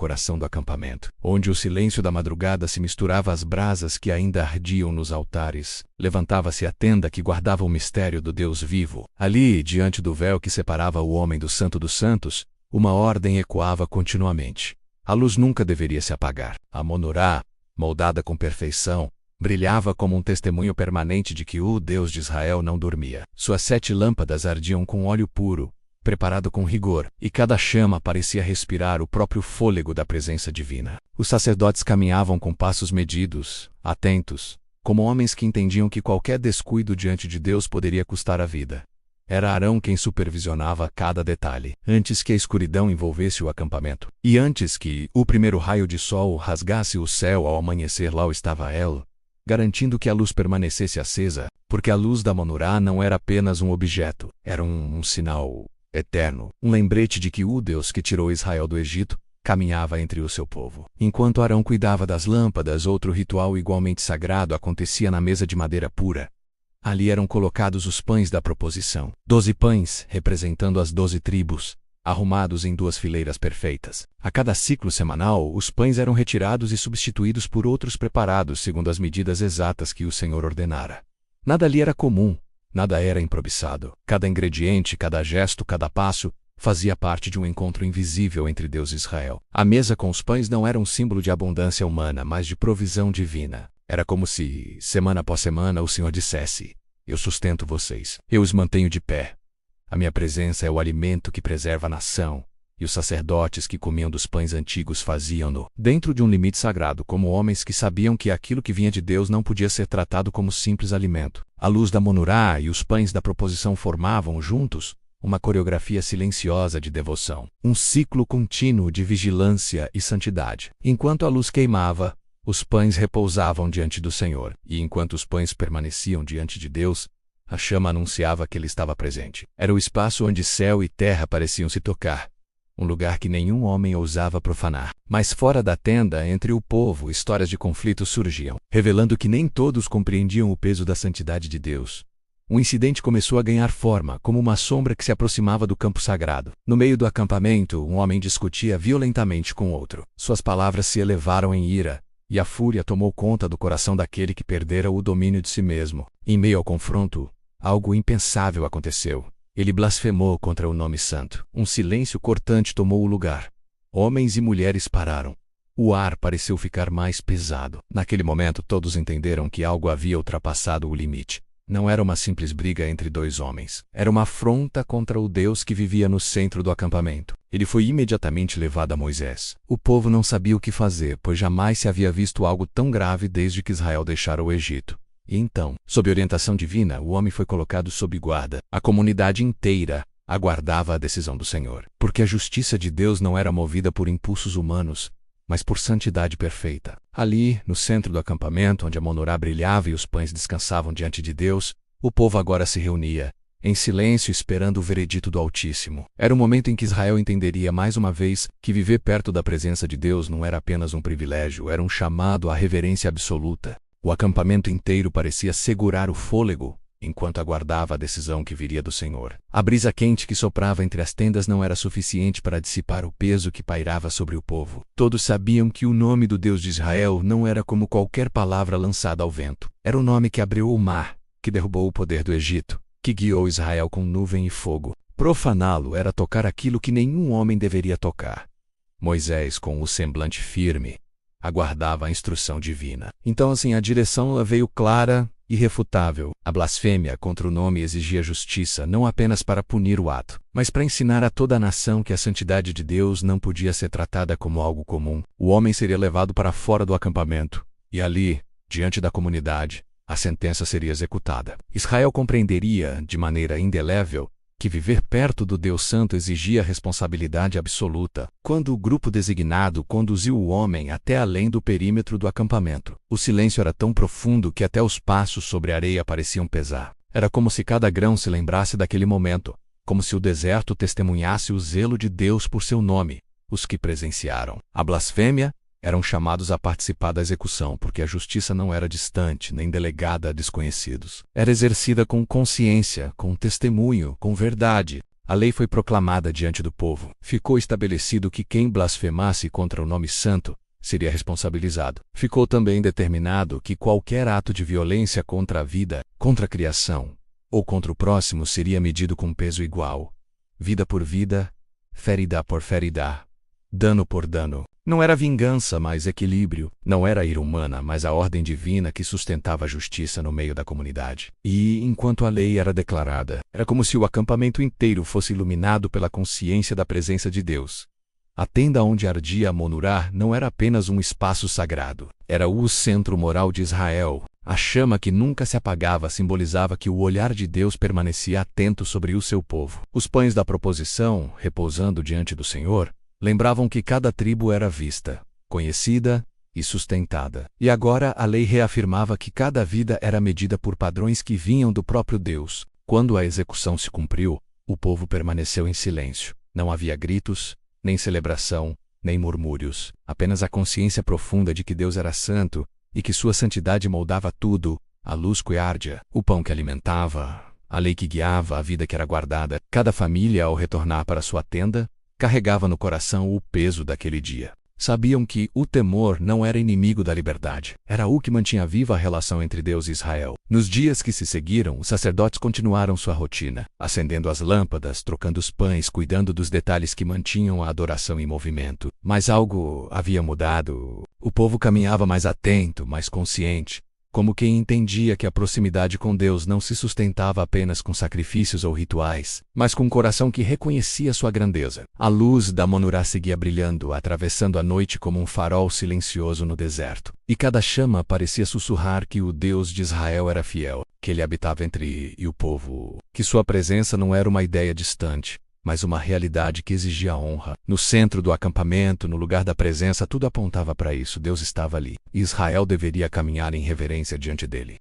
coração do acampamento, onde o silêncio da madrugada se misturava às brasas que ainda ardiam nos altares. Levantava-se a tenda que guardava o mistério do Deus vivo. Ali, diante do véu que separava o homem do Santo dos Santos, uma ordem ecoava continuamente. A luz nunca deveria se apagar. A Monorá, moldada com perfeição, brilhava como um testemunho permanente de que o Deus de Israel não dormia. Suas 7 lâmpadas ardiam com óleo puro, preparado com rigor, e cada chama parecia respirar o próprio fôlego da presença divina. Os sacerdotes caminhavam com passos medidos, atentos, como homens que entendiam que qualquer descuido diante de Deus poderia custar a vida. Era Arão quem supervisionava cada detalhe, antes que a escuridão envolvesse o acampamento. E antes que o primeiro raio de sol rasgasse o céu ao amanhecer, lá estava El, garantindo que a luz permanecesse acesa, porque a luz da Monorá não era apenas um objeto, era um sinal eterno, um lembrete de que o Deus que tirou Israel do Egito caminhava entre o seu povo. Enquanto Arão cuidava das lâmpadas, outro ritual igualmente sagrado acontecia na mesa de madeira pura. Ali eram colocados os pães da proposição, 12 pães, representando as 12 tribos, arrumados em 2 fileiras perfeitas. A cada ciclo semanal, os pães eram retirados e substituídos por outros preparados segundo as medidas exatas que o Senhor ordenara. Nada ali era comum, nada era improvisado. Cada ingrediente, cada gesto, cada passo, fazia parte de um encontro invisível entre Deus e Israel. A mesa com os pães não era um símbolo de abundância humana, mas de provisão divina. Era como se, semana após semana, o Senhor dissesse: eu sustento vocês, eu os mantenho de pé. A minha presença é o alimento que preserva a nação, e os sacerdotes que comiam dos pães antigos faziam-no dentro de um limite sagrado, como homens que sabiam que aquilo que vinha de Deus não podia ser tratado como simples alimento. A luz da Monorá e os pães da proposição formavam, juntos, uma coreografia silenciosa de devoção, um ciclo contínuo de vigilância e santidade. Enquanto a luz queimava, os pães repousavam diante do Senhor, e enquanto os pães permaneciam diante de Deus, a chama anunciava que Ele estava presente. Era o espaço onde céu e terra pareciam se tocar, um lugar que nenhum homem ousava profanar. Mas fora da tenda, entre o povo, histórias de conflito surgiam, revelando que nem todos compreendiam o peso da santidade de Deus. Um incidente começou a ganhar forma, como uma sombra que se aproximava do campo sagrado. No meio do acampamento, um homem discutia violentamente com outro. Suas palavras se elevaram em ira, e a fúria tomou conta do coração daquele que perdera o domínio de si mesmo. Em meio ao confronto, algo impensável aconteceu. Ele blasfemou contra o nome santo. Um silêncio cortante tomou o lugar. Homens e mulheres pararam. O ar pareceu ficar mais pesado. Naquele momento, todos entenderam que algo havia ultrapassado o limite. Não era uma simples briga entre 2 homens. Era uma afronta contra o Deus que vivia no centro do acampamento. Ele foi imediatamente levado a Moisés. O povo não sabia o que fazer, pois jamais se havia visto algo tão grave desde que Israel deixara o Egito. E então, sob orientação divina, o homem foi colocado sob guarda. A comunidade inteira aguardava a decisão do Senhor, porque a justiça de Deus não era movida por impulsos humanos, mas por santidade perfeita. Ali, no centro do acampamento, onde a Monorá brilhava e os pães descansavam diante de Deus, o povo agora se reunia, em silêncio, esperando o veredito do Altíssimo. Era o momento em que Israel entenderia mais uma vez que viver perto da presença de Deus não era apenas um privilégio, era um chamado à reverência absoluta. O acampamento inteiro parecia segurar o fôlego, enquanto aguardava a decisão que viria do Senhor. A brisa quente que soprava entre as tendas não era suficiente para dissipar o peso que pairava sobre o povo. Todos sabiam que o nome do Deus de Israel não era como qualquer palavra lançada ao vento. Era o nome que abriu o mar, que derrubou o poder do Egito, que guiou Israel com nuvem e fogo. Profaná-lo era tocar aquilo que nenhum homem deveria tocar. Moisés, com o semblante firme, aguardava a instrução divina. Então, assim, a direção veio clara, irrefutável. A blasfêmia contra o nome exigia justiça, não apenas para punir o ato, mas para ensinar a toda a nação que a santidade de Deus não podia ser tratada como algo comum. O homem seria levado para fora do acampamento, e ali, diante da comunidade, a sentença seria executada. Israel compreenderia, de maneira indelével, que viver perto do Deus Santo exigia responsabilidade absoluta. Quando o grupo designado conduziu o homem até além do perímetro do acampamento, o silêncio era tão profundo que até os passos sobre a areia pareciam pesar. Era como se cada grão se lembrasse daquele momento, como se o deserto testemunhasse o zelo de Deus por seu nome. Os que presenciaram a blasfêmia eram chamados a participar da execução, porque a justiça não era distante, nem delegada a desconhecidos. Era exercida com consciência, com testemunho, com verdade. A lei foi proclamada diante do povo. Ficou estabelecido que quem blasfemasse contra o nome santo seria responsabilizado. Ficou também determinado que qualquer ato de violência contra a vida, contra a criação ou contra o próximo seria medido com peso igual. Vida por vida, ferida por ferida, dano por dano. Não era vingança, mas equilíbrio. Não era a ira humana, mas a ordem divina que sustentava a justiça no meio da comunidade. E, enquanto a lei era declarada, era como se o acampamento inteiro fosse iluminado pela consciência da presença de Deus. A tenda onde ardia a Monurá não era apenas um espaço sagrado. Era o centro moral de Israel. A chama que nunca se apagava simbolizava que o olhar de Deus permanecia atento sobre o seu povo. Os pães da proposição, repousando diante do Senhor, lembravam que cada tribo era vista, conhecida e sustentada. E agora a lei reafirmava que cada vida era medida por padrões que vinham do próprio Deus. Quando a execução se cumpriu, o povo permaneceu em silêncio. Não havia gritos, nem celebração, nem murmúrios. Apenas a consciência profunda de que Deus era santo e que sua santidade moldava tudo, a luz que ardia, o pão que alimentava, a lei que guiava, a vida que era guardada. Cada família, ao retornar para sua tenda, carregava no coração o peso daquele dia. Sabiam que o temor não era inimigo da liberdade. Era o que mantinha viva a relação entre Deus e Israel. Nos dias que se seguiram, os sacerdotes continuaram sua rotina, acendendo as lâmpadas, trocando os pães, cuidando dos detalhes que mantinham a adoração em movimento. Mas algo havia mudado. O povo caminhava mais atento, mais consciente, como quem entendia que a proximidade com Deus não se sustentava apenas com sacrifícios ou rituais, mas com um coração que reconhecia sua grandeza. A luz da Monurá seguia brilhando, atravessando a noite como um farol silencioso no deserto. E cada chama parecia sussurrar que o Deus de Israel era fiel, que ele habitava entre o povo, que sua presença não era uma ideia distante, mas uma realidade que exigia honra. No centro do acampamento, no lugar da presença, tudo apontava para isso. Deus estava ali. E Israel deveria caminhar em reverência diante dele.